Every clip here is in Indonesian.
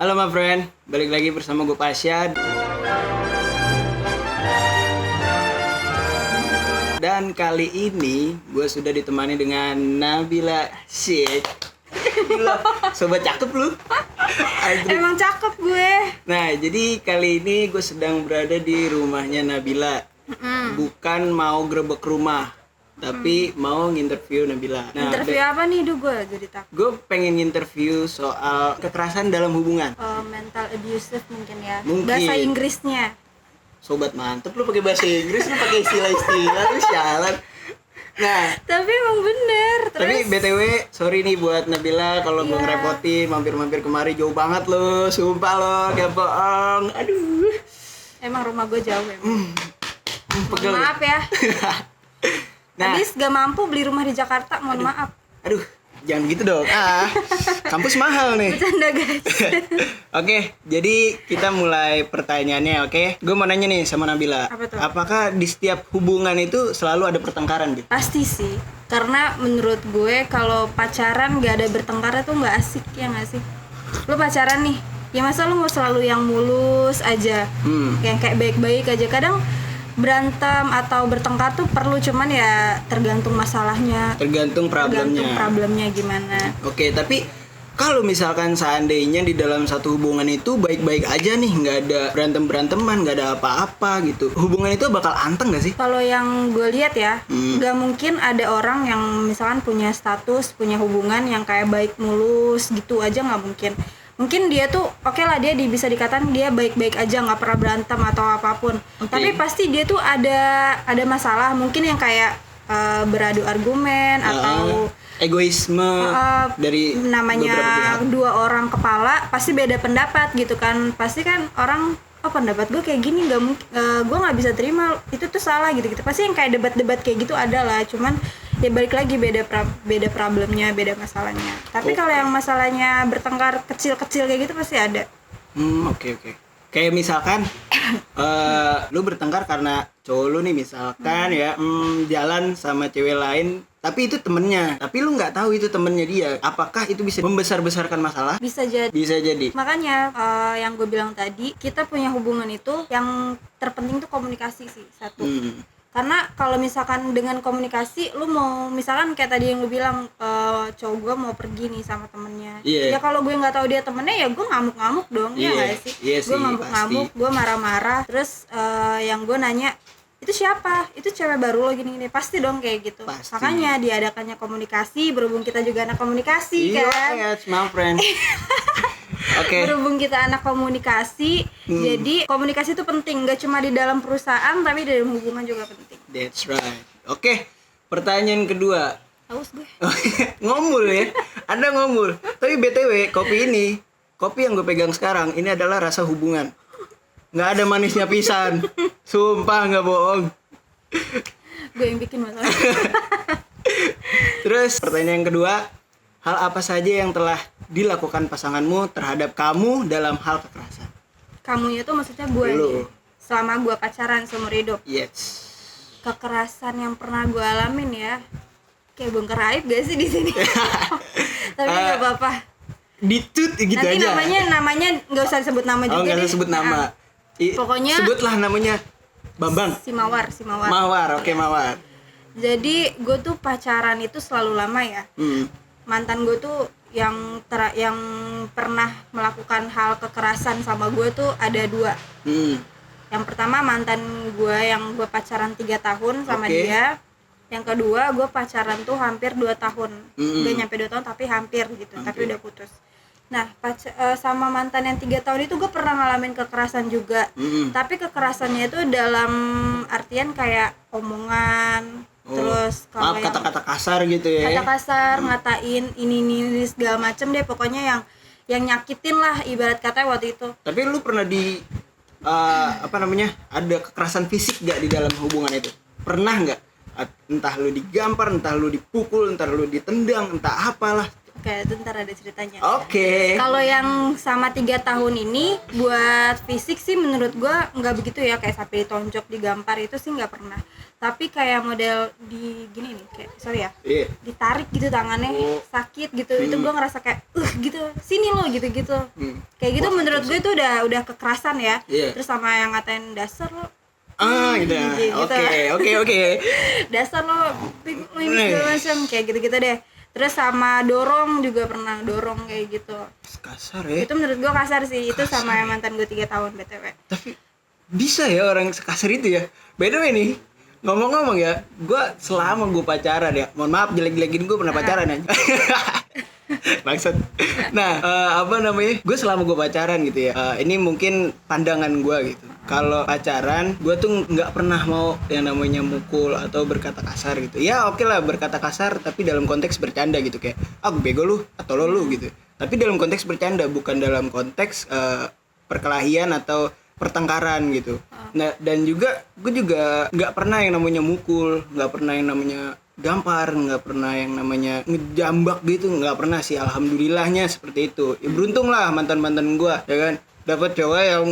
Halo my friend, balik lagi bersama gue Pasya. Dan kali ini gue sudah ditemani dengan Nabila. Shit. Gila, sobat cakep lu. Anjir. Emang cakep gue. Nah, jadi kali ini gue sedang berada di rumahnya Nabila. Bukan mau grebek rumah, tapi mau nginterview Nabila. Nah, Interview apa nih? Duh, gue jadi takut. gue pengen nginterview soal kekerasan dalam hubungan. Mental abusive mungkin ya. Mungkin. Bahasa Inggrisnya. Sobat mantep lu pakai bahasa Inggris, lu pakai istilah-istilah, lu sialan. Nah, Tapi emang bener. tapi Terus BTW, sorry nih buat Nabila kalau gue Iya. ngerepotin, mampir-mampir kemari jauh banget lo, sumpah lo, gak bohong. Aduh. emang rumah gue jauh emang. Pegel. Mohon maaf ya. Nah, Habis gak mampu beli rumah di Jakarta, mohon maaf. aduh, jangan gitu dong. Kampus mahal nih. Bercanda guys. Oke, jadi kita mulai pertanyaannya, oke? Gue mau nanya nih sama Nabila. Apa tuh? Apakah di setiap hubungan itu selalu ada pertengkaran, gitu? Pasti sih. Karena menurut gue kalau pacaran gak ada bertengkar tuh gak asik, ya gak sih? Lu pacaran nih, ya masa lu mau selalu yang mulus aja, yang kayak baik-baik aja. Kadang berantem atau bertengkar tuh perlu, cuman ya tergantung masalahnya, Tergantung tergantung problemnya. problemnya gimana. Oke, tapi kalau misalkan seandainya di dalam satu hubungan itu baik-baik aja nih, nggak ada berantem-beranteman, nggak ada apa-apa gitu, hubungan itu bakal anteng nggak sih? Kalau yang gue lihat ya, nggak mungkin ada orang yang misalkan punya status, punya hubungan yang kayak baik mulus gitu aja, nggak mungkin. Mungkin dia tuh oke lah, dia bisa dikatakan dia baik-baik aja, nggak pernah berantem atau apapun. Oke. Tapi pasti dia tuh ada masalah, mungkin yang kayak beradu argumen atau Egoisme dari beberapa namanya pihak. dua orang kepala pasti beda pendapat gitu kan. Pasti kan orang, oh pendapat gue kayak gini, nggak mungkin, gue nggak bisa terima, itu tuh salah gitu. Pasti yang kayak debat-debat kayak gitu ada lah, cuman ya balik lagi beda problemnya, beda masalahnya. Tapi Oke. kalau yang masalahnya bertengkar kecil-kecil kayak gitu pasti ada. Oke. Kayak misalkan lu bertengkar karena cowok lu nih misalkan ya jalan sama cewek lain, tapi itu temennya, tapi lu nggak tahu itu temennya dia. Apakah itu bisa membesar-besarkan masalah? Bisa jadi. Bisa jadi. Makanya yang gue bilang tadi, kita punya hubungan itu yang terpenting tuh komunikasi sih, satu. Karena kalau misalkan dengan komunikasi, lu mau misalkan kayak tadi yang lu bilang, cowok gue mau pergi nih sama temennya. Iya. Ya kalau gue nggak tahu dia temennya, ya gue ngamuk-ngamuk dong, ya Iya. nggak sih? Iya Gue sih, ngamuk-ngamuk, gue marah-marah. Terus yang gue nanya, itu siapa? Itu cewek baru lo gini-gini. Pasti dong kayak gitu. Pasti. Makanya diadakannya komunikasi, berhubung kita juga anak komunikasi kan. Iya, my friend. Oke. Berhubung kita anak komunikasi, jadi komunikasi itu penting, gak cuma di dalam perusahaan tapi di dalam hubungan juga penting. That's right. Oke. Pertanyaan kedua. Haus gue. Ngomul ya. Ada ngomul. Tapi BTW, kopi yang gue pegang sekarang ini adalah rasa hubungan. Nggak ada manisnya pisan. Sumpah nggak bohong. Gue yang bikin masalah. Terus pertanyaan yang kedua, hal apa saja yang telah dilakukan pasanganmu terhadap kamu dalam hal kekerasan? Kamunya tuh maksudnya gue Lu. nih. Selama gue pacaran seumur hidup, Yes. kekerasan yang pernah gue alamin ya, kayak bongkar aib gak sih di sini? Tapi nggak apa-apa. Ditut gitu Nanti aja. namanya nggak usah disebut nama Oh, juga nggak deh. usah sebut nama. Pokoknya- sebutlah namanya Bambang. Si Mawar. Mawar, oke Mawar. Jadi gue tuh pacaran itu selalu lama ya. Mantan gue tuh yang pernah melakukan hal kekerasan sama gue tuh ada dua. Yang pertama mantan gue yang gue pacaran 3 tahun sama Oke. dia. Yang kedua gue pacaran tuh hampir 2 tahun. Gak nyampe 2 tahun tapi hampir gitu, tapi udah putus. Nah sama mantan yang 3 tahun itu gue pernah ngalamin kekerasan juga. Tapi kekerasannya itu dalam artian kayak omongan. Terus Maaf, kalau yang kata-kata kasar gitu ya. kata kasar, ngatain ini segala macem deh, pokoknya yang nyakitin lah ibarat katanya waktu itu. Tapi lu pernah ada kekerasan fisik gak di dalam hubungan itu? Pernah nggak? Entah lu digampar, entah lu dipukul, entah lu ditendang, entah apalah. Oke, itu ntar ada ceritanya. Oke. Kalau yang sama 3 tahun ini buat fisik sih menurut gua nggak begitu ya, kayak sampai ditonjok, digampar itu sih nggak pernah. Tapi kayak model di gini nih, kayak sorry ya, Iya. ditarik gitu tangannya, sakit gitu. Itu gua ngerasa kayak gitu, sini lo gitu-gitu. Kayak gitu menurut gue itu udah kekerasan ya. Iya. Terus sama yang ngatain dasar lo Gitu. gitu. Oke. dasar lo segala macam kayak gitu-gitu deh. Terus sama dorong juga pernah, dorong kayak gitu. Kasar ya. Itu menurut gua kasar sih. Itu sama yang mantan gue 3 tahun BTW. Tapi bisa ya orang sekasar itu ya. By the way nih, ngomong-ngomong ya, gue selama gue pacaran ya, mohon maaf jelek-jelekin gue pernah pacaran ya. Maksud, nah apa namanya? Gue selama gue pacaran gitu ya. Ini mungkin pandangan gue gitu. Kalau pacaran, gue tuh nggak pernah mau yang namanya mukul atau berkata kasar gitu. Ya oke lah berkata kasar, tapi dalam konteks bercanda gitu kayak, bego lu atau lu gitu. Tapi dalam konteks bercanda, bukan dalam konteks perkelahian atau pertengkaran gitu. Nah dan juga gue juga nggak pernah yang namanya mukul, nggak pernah yang namanya gampar, nggak pernah yang namanya ngejambak gitu, nggak pernah sih, alhamdulillahnya seperti itu. Ya, beruntung lah mantan gue ya kan, dapat cowok yang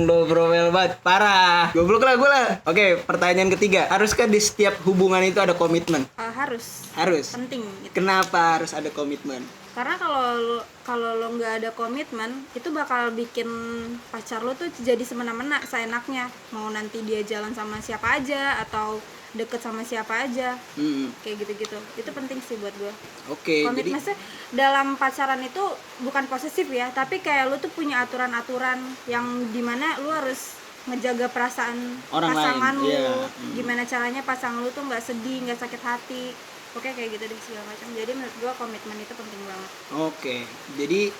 low profile banget, parah, goblok lah gue lah. Oke, pertanyaan ketiga, haruskah di setiap hubungan itu ada komitmen? Harus Penting gitu. Kenapa harus ada komitmen? Karena kalau lo nggak ada komitmen, itu bakal bikin pacar lo tuh jadi semena-mena, seenaknya. Mau nanti dia jalan sama siapa aja atau deket sama siapa aja, kayak gitu-gitu. Itu penting sih buat gue. Oke, komitmen jadi dalam pacaran itu bukan posesif ya, tapi kayak lu tuh punya aturan-aturan yang dimana lu harus ngejaga perasaan orang pasangan lain. lu. Yeah. Gimana caranya pasangan lu tuh nggak sedih, nggak sakit hati. Oke, kayak gitu deh segala macam. Jadi menurut gua komitmen itu penting banget. Oke, jadi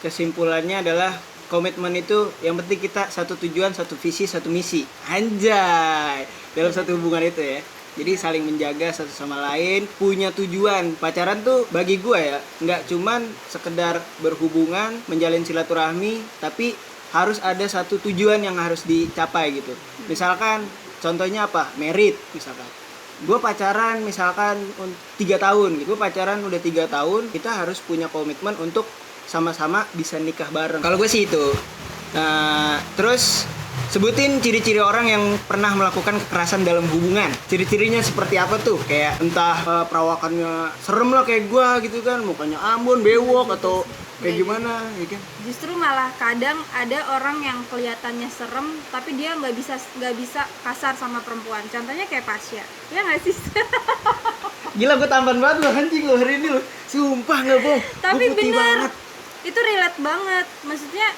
kesimpulannya adalah komitmen itu yang penting kita satu tujuan, satu visi, satu misi. Anjay, dalam satu hubungan itu ya. Jadi saling menjaga satu sama lain, punya tujuan. Pacaran tuh bagi gua ya, nggak cuman sekedar berhubungan, menjalin silaturahmi, tapi harus ada satu tujuan yang harus dicapai gitu. Misalkan contohnya apa? Merit misalkan. Gue pacaran misalkan 3 tahun gitu. Gue pacaran udah 3 tahun, kita harus punya komitmen untuk sama-sama bisa nikah bareng. Kalau gue sih itu. Nah, terus sebutin ciri-ciri orang yang pernah melakukan kekerasan dalam hubungan. Ciri-cirinya seperti apa tuh? Kayak entah perawakannya serem lah kayak gue gitu kan, mukanya ambon, bewok atau kayak gimana ya kan? Justru malah kadang ada orang yang kelihatannya serem tapi dia nggak bisa kasar sama perempuan. Contohnya kayak Pasya, ya nggak sih? Gila, gue tampan banget loh anjing lo hari ini lo. Sumpah nggak bohong. Tapi Gua putih bener, banget. itu relate banget. Maksudnya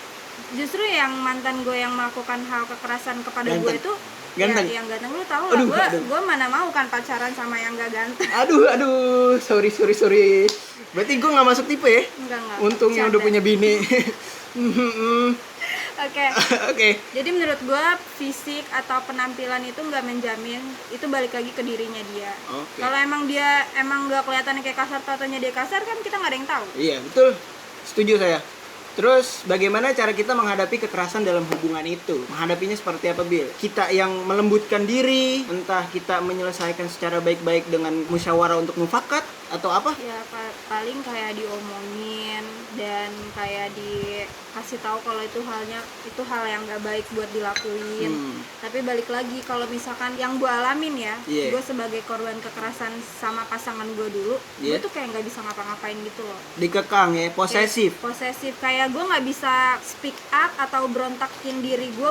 justru yang mantan gue yang melakukan hal kekerasan kepada gue itu Ganteng. ya, yang ganteng. Lu tau lah, gue mana mau kan pacaran sama yang gak ganteng. Aduh, sorry. Berarti gue nggak masuk tipe ya? Enggak. Untungnya udah punya bini. Oke. Jadi menurut gue fisik atau penampilan itu nggak menjamin, itu balik lagi ke dirinya dia. Kalau emang dia nggak kelihatannya kayak kasar, tatonya dia kasar kan kita nggak ada yang tahu. Iya betul, setuju saya. Terus bagaimana cara kita menghadapi kekerasan dalam hubungan itu? Menghadapinya seperti apa, Bil? Kita yang melembutkan diri, entah kita menyelesaikan secara baik-baik dengan musyawarah untuk mufakat atau apa? Ya paling kayak diomongin dan kayak dikasih tahu kalau itu hal yang nggak baik buat dilakuin. Tapi balik lagi kalau misalkan yang gue alamin ya, gue sebagai korban kekerasan sama pasangan gue dulu, gue tuh kayak nggak bisa ngapa-ngapain gitu loh. Dikekang ya, posesif. Kayak gue nggak bisa speak up atau berontakin diri gue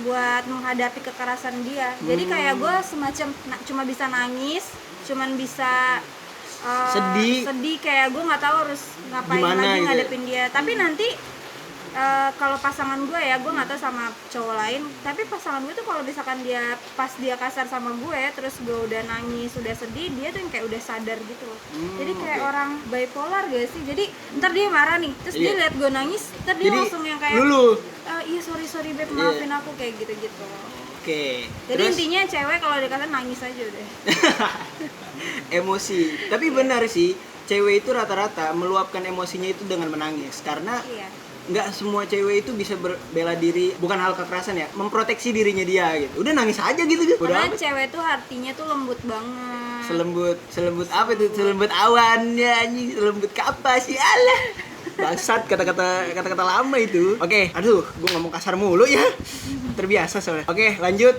buat menghadapi kekerasan dia. Jadi kayak gue semacam cuma bisa nangis, cuman bisa sedih kayak gue nggak tahu harus ngapain gimana lagi gitu. ngadepin dia. Tapi nanti kalau pasangan gue ya, gue nggak tahu sama cowok lain, tapi pasangan gue tuh kalau misalkan pas dia kasar sama gue, terus gue udah nangis, udah sedih, dia tuh yang kayak udah sadar gitu loh. Jadi kayak orang bipolar gak sih? Jadi ntar dia marah nih, terus dia liat gue nangis, ntar dia langsung yang kayak iya sorry beb, maafin aku, kayak gitu-gitu. Oke. Jadi intinya cewek kalau dikasih nangis aja udah. Emosi. Tapi benar sih, cewek itu rata-rata meluapkan emosinya itu dengan menangis. Karena nggak semua cewek itu bisa bela diri, bukan hal kekerasan ya, memproteksi dirinya dia gitu. Udah nangis aja gitu. Karena cewek tuh hatinya tuh lembut banget. Selembut apa itu? Selembut awan ya anjing, selembut kapas sih alah. Bangsat kata-kata lama itu. Oke, aduh, gue ngomong kasar mulu ya. Terbiasa soalnya. Oke, lanjut.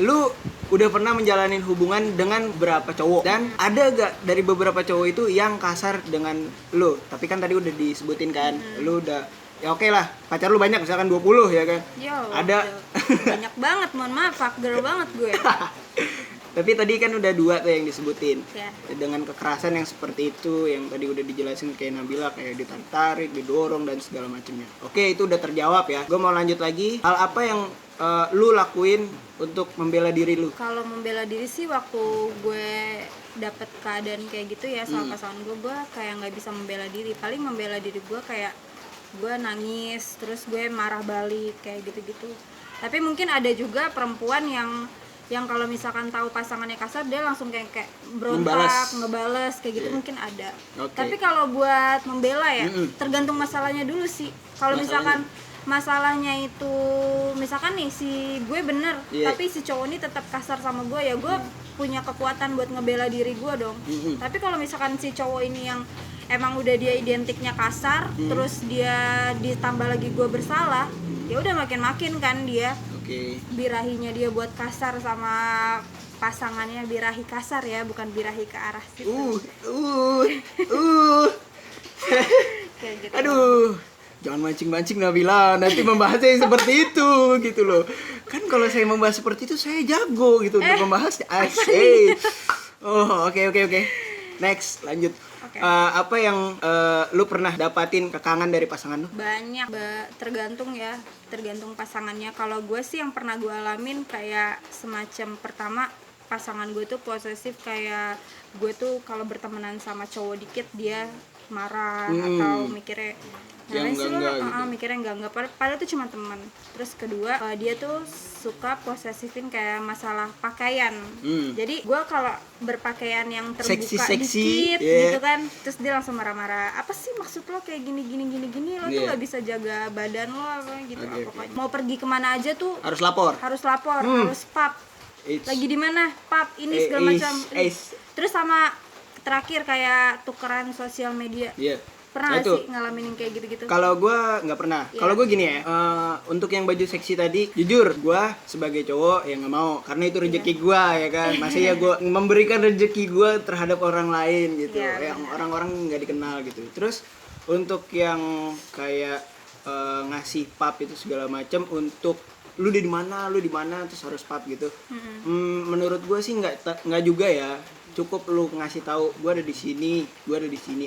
Lu udah pernah menjalanin hubungan dengan berapa cowok? Dan ada gak dari beberapa cowok itu yang kasar dengan lu? Tapi kan tadi udah disebutin kan, lu udah ya oke lah, pacar lu banyak misalkan 20 ya kan? Yo, ada banyak banget, mohon maaf, fuck girl banget gue. Tapi tadi kan udah 2 tuh yang disebutin Ya. dengan kekerasan yang seperti itu, yang tadi udah dijelasin kayak Nabila, kayak ditarik, didorong dan segala macamnya. Oke, itu udah terjawab ya. Gue mau lanjut lagi. Hal apa yang lu lakuin untuk membela diri lu? Kalau membela diri sih waktu gue dapet keadaan kayak gitu ya sama pasangan gue kayak nggak bisa membela diri. Paling membela diri gue kayak gue nangis, terus gue marah balik kayak gitu-gitu. Tapi mungkin ada juga perempuan yang kalau misalkan tahu pasangannya kasar dia langsung kayak berontak, ngebales kayak gitu, mungkin ada. Tapi kalau buat membela ya tergantung masalahnya dulu sih. Kalau misalkan masalahnya itu misalkan nih si gue bener tapi si cowok ini tetap kasar sama gue, ya gue punya kekuatan buat ngebela diri gue dong. Tapi kalau misalkan si cowok ini yang emang udah dia identiknya kasar, terus dia ditambah lagi gue bersalah, ya udah makin kan dia birahinya dia buat kasar sama pasangannya, birahi kasar ya, bukan birahi ke arah situ. Kayak gitu. Aduh, jangan mancing-mancing Nabila, nanti membahasnya yang seperti itu gitu loh. Kan kalau saya membahas seperti itu saya jago gitu untuk membahasnya. Asik. Oh, oke. Next, lanjut. Apa yang lu pernah dapatin kekangan dari pasangan lu? Banyak, tergantung pasangannya. Kalau gue sih yang pernah gue alamin kayak semacam pertama, pasangan gue tuh posesif, kayak gue tuh kalau bertemanan sama cowok dikit dia marah atau mikirnya mikirnya enggak padahal itu cuma teman. Terus kedua, dia tuh suka posesifin kayak masalah pakaian. Jadi gue kalau berpakaian yang terbuka dikit gitu kan, terus dia langsung marah-marah, apa sih maksud lo kayak gini lo tuh nggak bisa jaga badan lo apa gitu. Pokoknya mau pergi kemana aja tuh harus lapor, harus pap lagi di mana pap ini segala macam. Terus sama terakhir kayak tukeran sosial media. Pernah gak sih ngalamin yang kayak gitu-gitu? Kalau gue nggak pernah. Kalau gue gini ya, untuk yang baju seksi tadi, jujur gue sebagai cowok ya nggak mau, karena itu rezeki gue ya kan. Masa ya gue memberikan rezeki gue terhadap orang lain gitu, yang orang-orang nggak dikenal gitu. Terus untuk yang kayak ngasih pap itu segala macam, untuk lu di mana terus harus pap gitu. Menurut gue sih nggak juga ya. Cukup lu ngasih tahu gue ada di sini,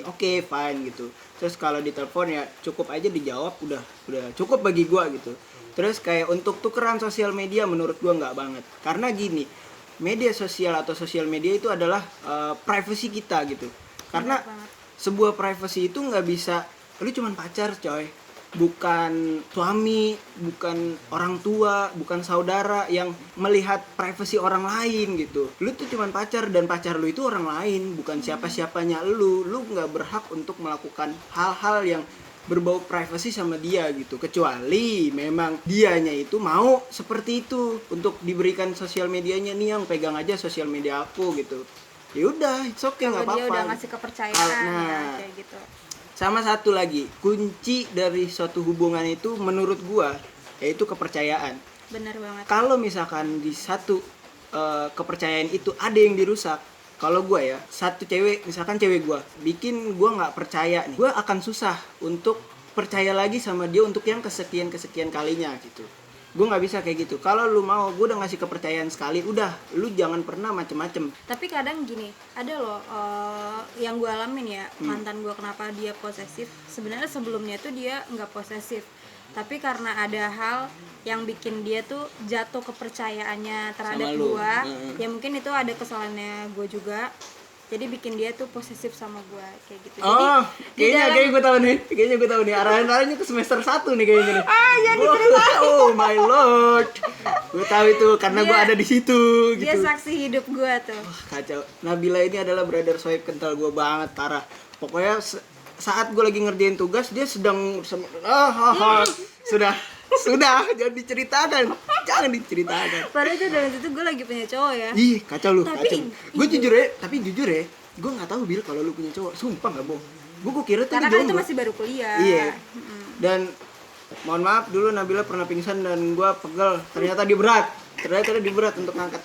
oke, fine gitu. Terus kalau ditelepon ya cukup aja dijawab, udah cukup bagi gue gitu. Terus kayak untuk tukeran sosial media menurut gue nggak banget, karena gini, media sosial atau sosial media itu adalah privacy kita gitu. Karena sebuah privacy itu nggak bisa, lu cuman pacar coy, bukan suami, bukan orang tua, bukan saudara yang melihat privasi orang lain gitu. Lu tuh cuman pacar, dan pacar lu itu orang lain, bukan siapa-siapanya lu. Lu nggak berhak untuk melakukan hal-hal yang berbau privasi sama dia gitu, kecuali memang dianya itu mau seperti itu, untuk diberikan sosial medianya, nih yang pegang aja sosial media aku gitu. Ya udah, it's okay, nggak apa-apa. Dia udah ngasih kepercayaan kayak gitu. Sama satu lagi, kunci dari suatu hubungan itu menurut gua yaitu kepercayaan. Benar banget. Kalau misalkan di satu kepercayaan itu ada yang dirusak, kalau gua ya, satu cewek, misalkan cewek gua bikin gua nggak percaya nih, gua akan susah untuk percaya lagi sama dia untuk yang kesekian kalinya gitu. Gue nggak bisa kayak gitu. Kalau lu mau, gue udah ngasih kepercayaan sekali, udah, lu jangan pernah macem-macem. Tapi kadang gini, ada loh yang gue alamin ya, mantan gue kenapa dia posesif. Sebenarnya sebelumnya tuh dia nggak posesif, tapi karena ada hal yang bikin dia tuh jatuh kepercayaannya terhadap gue. Ya mungkin itu ada kesalahannya gue juga. Jadi bikin dia tuh posesif sama gue kayak gitu. Oh, jadi kayaknya gue tahu nih. Arahannya ke semester 1 nih kayaknya nih. Jadi cerita. Oh my lord. Gue tahu itu karena gue ada di situ gitu. Dia saksi hidup gue tuh. Wah, kacau. Nabila ini adalah brother sohib kental gue banget, parah. Pokoknya saat gue lagi ngerjain tugas dia sedang sudah jangan diceritakan. Padahal itu dalam situ gue lagi punya cowok ya. Ih, kacau lu, Tapi, kacau. Gue jujur ya, gue nggak tahu Bil kalau lu punya cowok. Sumpah nggak bohong. Gue kira tuh Karena lu kan itu jomblo. masih baru kuliah. Iya. Dan mohon maaf dulu Nabila pernah pingsan dan gue pegel. Ternyata dia berat untuk ngangkat.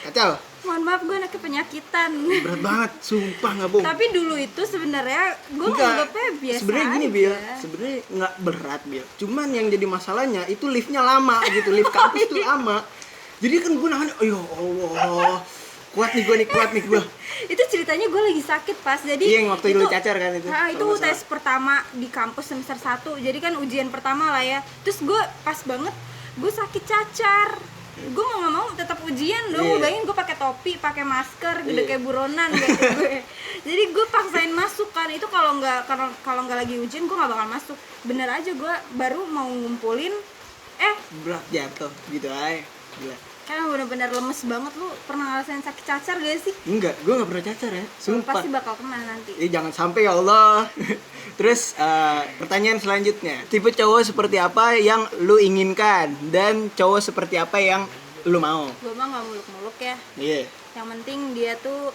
Kacau. Mohon maaf gue anaknya penyakitan. Berat banget, sumpah nggak bohong. Tapi dulu itu sebenarnya gue Enggak. nganggapnya biasa Sebenarnya gini aja. Bil, sebenarnya nggak berat Bil. Cuman yang jadi masalahnya itu liftnya lama gitu, lift kampus tuh lama. Jadi kan gue nahan, ya Allah, kuat nih gue. Itu ceritanya gue lagi sakit pas. Jadi Iya, yang waktu lu cacar kan itu. Nah, itu kalau nggak tes pertama di kampus semester 1. Jadi kan ujian pertama lah ya. Terus gue pas banget gue sakit cacar. Gue mau nggak mau tetap ujian dong. Iya. Bayangin gue pakai topi, pakai masker, gede Iya. kayak buronan gitu gue. Jadi gue paksain masuk kan. Itu kalau nggak lagi ujian gue nggak bakal masuk. Bener aja gue baru mau ngumpulin berat jatuh gitu aja. Gila. kan bener-bener lemes banget. Lu pernah ngerasain sakit cacar gak sih? Enggak, gue nggak pernah cacar ya. Lu Sumpah. pasti bakal kena nanti. Jangan sampai ya Allah. Terus pertanyaan selanjutnya, tipe cowok seperti apa yang lu inginkan dan cowok seperti apa yang lu mau? Gue mah nggak muluk-muluk ya. Iya. Yang penting dia tuh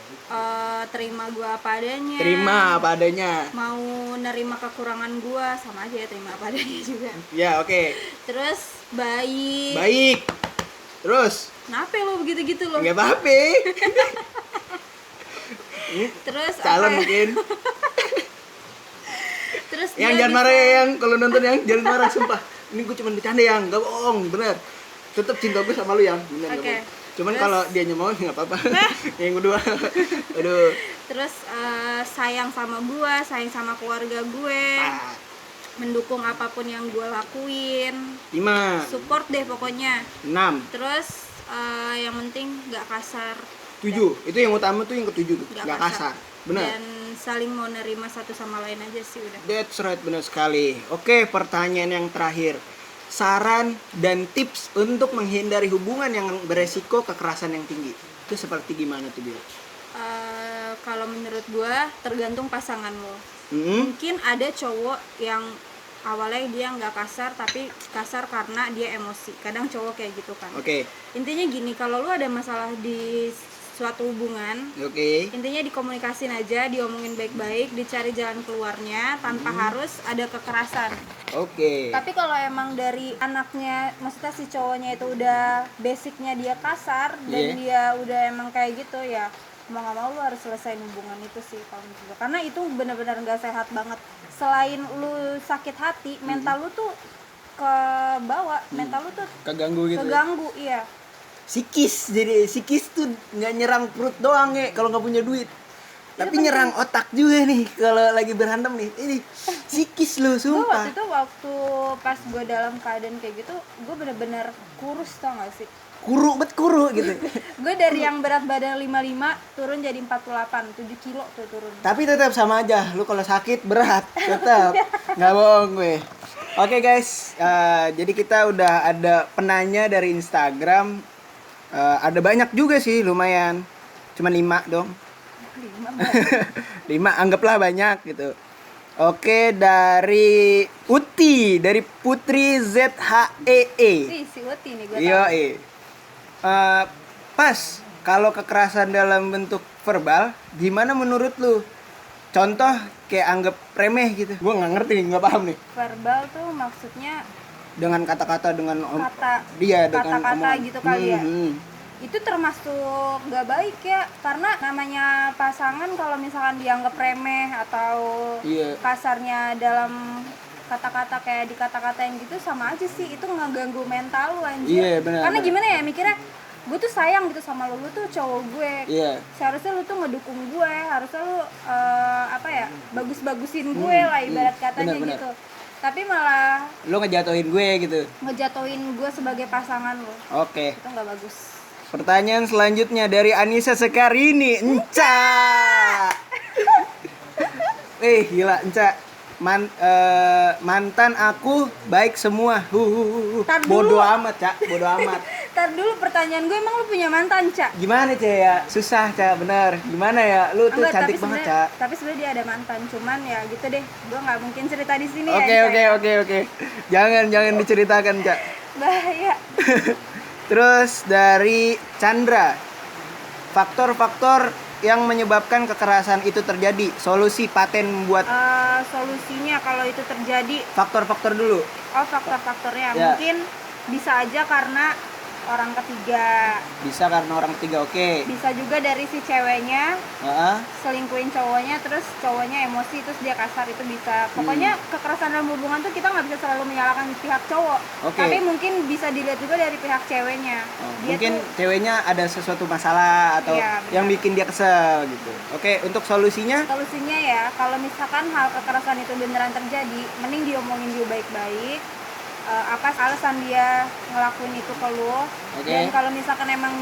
terima gue apa adanya. Terima apa adanya. Mau nerima kekurangan gue sama aja ya, terima apa adanya juga. Ya oke. Terus baik. Baik. Terus Kenapa lo begitu-gitu lo? nggak apa-apa. Ini Terus calon apa ya? mungkin. Terus Yang dia jangan bisa- marah ya, yang kalau nonton yang jangan marah sumpah. Ini gue cuma bercanda yang, nggak bohong, bener. Tetap cinta gue sama lu yang, bener nggak Oke. bohong. Cuman Terus- kalau dia mau nggak apa-apa. Yang kedua, aduh. Terus sayang sama gue, sayang sama keluarga gue, Ah, mendukung apapun yang gue lakuin, 5, support deh pokoknya. 6, Terus yang penting nggak kasar 7. Itu yang utama tuh yang ketujuh tuh, nggak kasar. Bener. dan saling mau nerima satu sama lain aja sih udah. That's right, benar sekali. Oke, pertanyaan yang terakhir. Saran dan tips untuk menghindari hubungan yang beresiko kekerasan yang tinggi. Itu seperti gimana tuh, Bil? Kalau menurut gue tergantung pasangan lo. Hmm? Mungkin ada cowok yang awalnya dia nggak kasar tapi kasar karena dia emosi. Kadang cowok kayak gitu kan. Oke. Intinya gini, kalau lu ada masalah di suatu hubungan, Oke. intinya dikomunikasin aja, diomongin baik-baik, dicari jalan keluarnya tanpa harus ada kekerasan. Oke. Tapi kalau emang dari anaknya, maksudnya si cowoknya itu udah basicnya dia kasar dan Iya. dia udah emang kayak gitu ya, mau nggak mau lu harus selesaiin hubungan itu sih kalau menurut gua. Karena itu benar-benar nggak sehat banget. Selain lu sakit hati, mental lu tuh kebawa, mental lu tuh Keganggu gitu. keganggu, iya. Sikis, jadi sikis tuh nggak nyerang perut doang ya kalau nggak punya duit. Tapi nyerang otak juga nih kalau lagi berantem nih. Ini sikis lu, Gue sumpah. waktu pas gue dalam keadaan kayak gitu, gue bener-bener kurus, tau gak sih? Kuru gitu. Gue dari yang berat badan 55 turun jadi 48, 7 kilo tuh turun. Tapi tetap sama aja, lu kalau sakit berat, tetap nggak bohong gue. Oke guys, jadi kita udah ada penanya dari Instagram. Ada banyak juga sih, lumayan. Cuma 5 dong. 5 anggaplah banyak gitu. Oke, dari Uti, dari Putri ZHEE. Ih, si Uti nih gue Iya, tau. pas kalau kekerasan dalam bentuk verbal, gimana menurut lu? Contoh kayak anggap remeh gitu. Gua nggak ngerti, nggak paham nih. Verbal tuh maksudnya Dengan kata-kata, dengan kata-kata dengan omongan. gitu kali ya. Hmm. Itu termasuk gak baik ya, karena namanya pasangan kalau misalkan dianggap remeh atau Iya. kasarnya dalam kata-kata kayak dikata-katain gitu, sama aja sih, itu ngeganggu mental lu anjir. Iya, benar, Karena benar. gimana ya, mikirnya gue tuh sayang gitu sama lu tuh cowok gue. Iya. Seharusnya lu tuh ngedukung gue, harusnya lu bagus-bagusin gue lah ibarat katanya benar, benar. gitu. Tapi malah Lu ngejatuhin gue gitu. ngejatuhin gue sebagai pasangan lu, Oke. itu nggak bagus. Pertanyaan selanjutnya dari Anissa Sekarini. Enca. Gila, Enca. Mantan aku baik semua. Tar dulu. Bodoh amat, Cak. Bodoh amat. Ntar dulu pertanyaan gue, emang lu punya mantan, Ca? Gimana Cek ya? Susah Cak, bener. Gimana ya? Lu tuh Enggak, cantik banget Cak. tapi sebenarnya dia ada mantan, cuman ya gitu deh. Gue nggak mungkin cerita di sini Oke ya. oke oke oke. Jangan diceritakan Cak. Bahaya. Terus dari Chandra, faktor-faktor yang menyebabkan kekerasan itu terjadi, solusi paten buat Solusinya kalau itu terjadi, faktor-faktor dulu. faktor-faktornya Ya. mungkin bisa aja karena orang ketiga, Bisa karena orang ketiga, oke. bisa juga dari si ceweknya Heeh. selingkuhin cowoknya, terus cowoknya emosi terus dia kasar, itu bisa. Pokoknya kekerasan dalam hubungan tuh kita nggak bisa selalu menyalahkan pihak cowok, Oke. tapi mungkin bisa dilihat juga dari pihak ceweknya. Oh, Dia mungkin tuh ceweknya ada sesuatu masalah atau Iya, benar. yang bikin dia kesel gitu. Oke, untuk solusinya solusinya ya, kalau misalkan hal kekerasan itu beneran terjadi, mending diomongin dulu baik-baik. Apa alasan dia ngelakuin itu ke lu. Oke. Dan kalau misalkan emang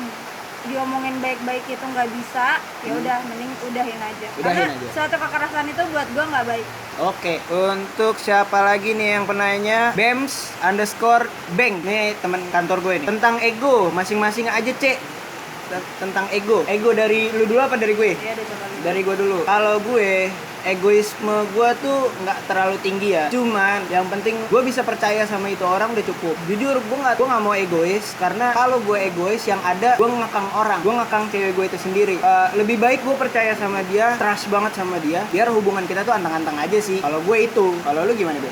diomongin baik-baik itu nggak bisa, ya udah mending udahin aja. Udahin Karena aja. suatu kekerasan itu buat gua nggak baik. Oke, untuk siapa lagi nih yang penanya? Bems_bank. Nih teman kantor gue nih. Tentang ego, masing-masing aja, Cek. Tentang ego. Ego dari lu dulu apa dari gue? Ya udah coba Dari gue dulu. Kalau gue, egoisme gue tuh nggak terlalu tinggi ya. Cuman yang penting gue bisa percaya sama itu orang udah cukup. Jujur gue nggak mau egois karena kalau gue egois yang ada gue ngekang orang, gue ngekang cewek gue itu sendiri. Lebih baik gue percaya sama dia, trust banget sama dia, biar hubungan kita tuh antang-antang aja sih. Kalau gue itu, kalau lu gimana deh?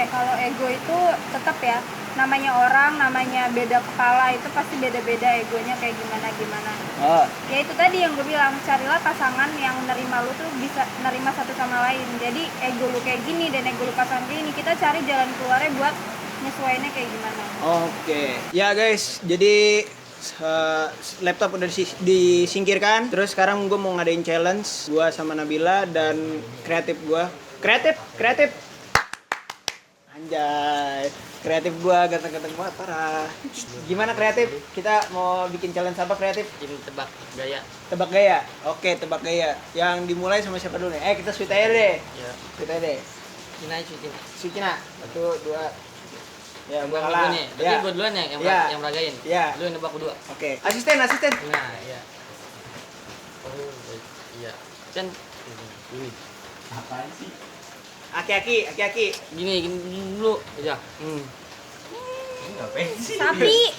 Kalau ego itu tetap ya, namanya orang, namanya beda kepala, itu pasti beda-beda egonya kayak gimana. Oh, Ya itu tadi yang gue bilang, carilah pasangan yang nerima lu tuh bisa nerima satu sama lain. Jadi ego lu kayak gini dan ego lu pasangan kayak gini, kita cari jalan keluarnya buat nyesuaiinnya kayak gimana. oke. Ya guys, jadi laptop udah disingkirkan. Terus sekarang gue mau ngadain challenge gue sama Nabila dan kreatif gue. Kreatif. Anjay. Kreatif gue ganteng-ganteng banget parah. Gimana kreatif? Kita mau bikin challenge apa kreatif? Ini tebak gaya. Tebak gaya. Oke, tebak gaya. Yang dimulai sama siapa dulu nih? Kita sweet aja deh. Ya. Sweet aja deh. Ini aja sih. Sweet Cina. 1, 2. Ya, gue Gua kalah. nih. Berarti Ya. gua duluan yang Ya. yang meragain. Ya. Lu yang nebak berdua. Oke. Asisten. Nah, iya. Oh, iya. Kan ini. Apaan sih? Aki-aki. Gini dulu aja. Ini ngapain sih? Sapi.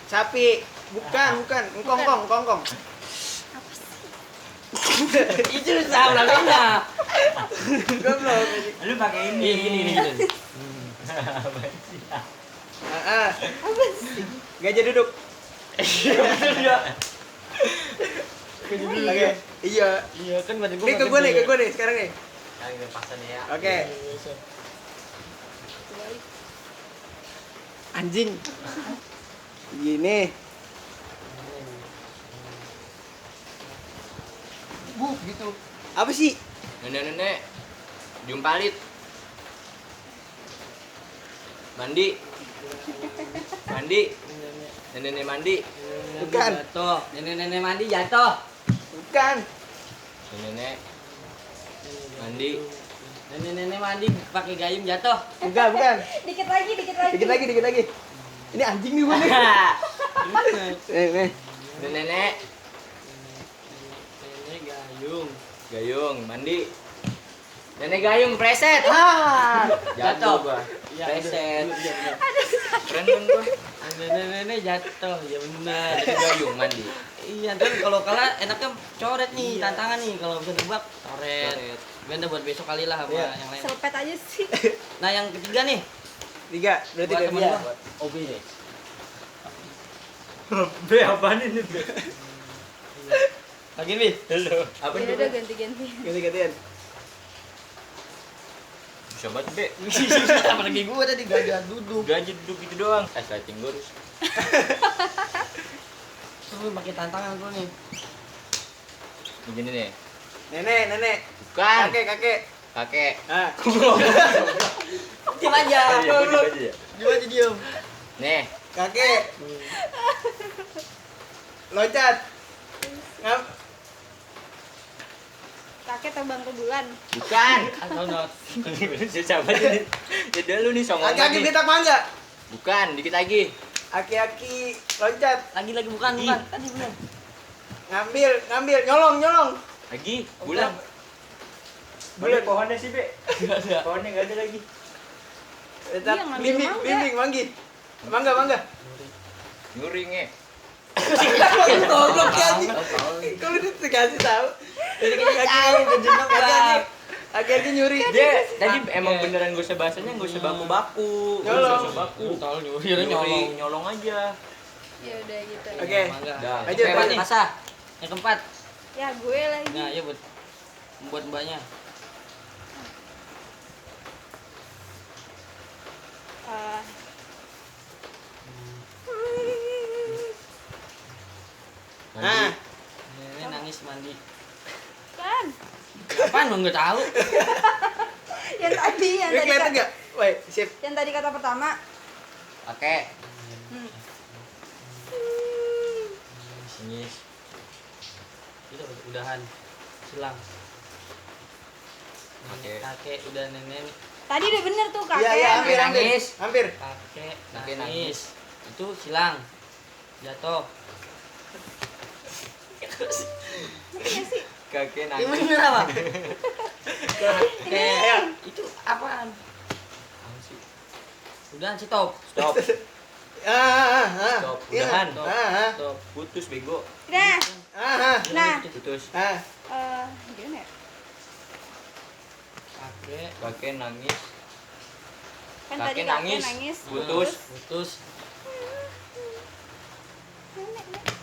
Sapi. Bukan. Engkong. Itu salah namanya. Goblok. Lu pakai ini. Iya, gini. Apaan sih? Gajah duduk. Oke. Iya. Iya, kan berarti Ini ke gue nih sekarang nih. Yang ini pasan ya. Oke. Anjing. Gini. Gitu. Apa sih? Nenek-nenek jumpalit. Mandi. Nenek-nenek mandi. Bukan. Jatuh. Nenek-nenek mandi jatuh. Bukan. Nenek mandi. Nenek-nenek mandi pakai gayung jatuh. Bukan. Dikit lagi. Dikit lagi. Ini anjing nih gue nih. Nih. Nenek gayung mandi. Nenek gayung preset. Jatuh gua. Preset. Keren kan gua. Nenek jatuh. Ya benar. Nenek gayung mandi. Iya, kan kalau kalah enaknya coret nih, tantangan nih. Kalau bisa nebak coret. Ganda buat besok kali lah sama Iya. yang lain. Selepet aja sih. Nah, yang ketiga nih. 3. Berarti Buat dari temen dia. gua. OB deh. B apaan ini? B? Lagi nih. Halo. Apa Ya nih? udah ganti-ganti. Ganti-gantian. Bisa banget B. Sama lagi gua tadi gajah duduk. Gaji duduk gitu doang. Lighting lurus. Lu pakai tantangan lu nih. Begini nih. Nenek. Bukan. Kakek. Kakek. Ah. Diam aja. Gaji ya. Diam aja diam. Nih. Kakek. Loncat. Ngap. Kakek terbang ke bulan. Bukan. Astronot. Siapa ini? Ya dulu nih songong Kaki-kaki nih. petak mangga. Bukan, dikit lagi. Aki-aki loncat. Lagi bukan. Tadi belum. Ngambil, nyolong. Lagi, bulan. Bulan. Pohonnya sih, Be. Enggak ada. Pohonnya enggak ada lagi. Tetap Iya, ngambil bimbing, manggi. Mangga. Nyuri nge. Goblok ya anjing. Kalau dikasih tahu. Aki-aki nyuri. Dia tadi emang beneran gak usah bahasanya, gak usah baku-baku. Nyolong. Tol nyuri. Nyolong aja. Ya udah gitu. Oke. Udah. Lanjut, lanjut. Masa. Yang keempat. Ya gue lagi. Nah, ya buat mbaknya. Eh, Nah, Ini nangis mandi. kan. Apaan lo nggak tahu? Yang tadi ini kelihatan enggak? Woi, sip. yang tadi kata pertama. Pakai. Hmm. Nangis. Itu udahan. Silang. Pakai. Kakek udah nenek. Tadi udah bener tuh kakek. Iya, hampir. Kakek Kakek nangis. Itu silang. Jatuh. Kakek Yang nangis. bener apa? Ayo. Kakek. Itu apaan? Apaan sih? Udah stop. Stop. Stop. Iya. Udahan. Stop. Putus bego. Nah, Nah. Putus. gimana ya? Kakek. Kakek nangis. Kan Kakek tadi nangis. kakek nangis. Putus. Putus.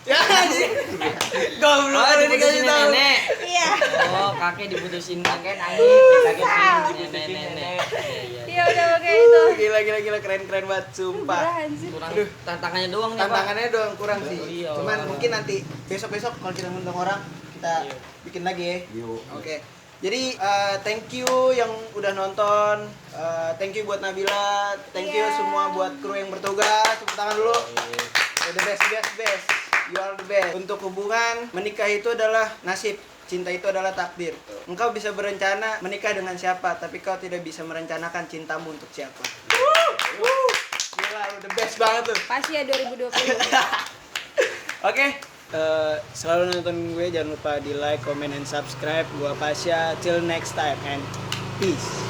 Ya, anjing. Goblok ini dikasih diputusin tahu. nenek. Iya. Oh, kakek diputusin kakek nangis. Kakek nangis. Nenek. Iya udah oke itu. Gila keren banget sumpah. Beneran sih. Kurang tantangannya doang nih, Pak. Tantangannya doang kurang sih. Iya. Cuman mungkin nanti besok kalau kita ngundang orang kita Iya. bikin lagi ya. Yuk. Oke. Jadi thank you yang udah nonton. Thank you buat Nabila. Thank you Iya. semua buat kru yang bertugas. Tepuk tangan dulu. You're the best. You are the best. Untuk hubungan, menikah itu adalah nasib. Cinta itu adalah takdir. Engkau bisa berencana menikah dengan siapa, tapi kau tidak bisa merencanakan cintamu untuk siapa. Gila, lu the best banget tuh. Pasti ya 2020. Oke. Selalu nonton gue, jangan lupa di like, comment, and subscribe. Gua Pasya. Till next time and peace.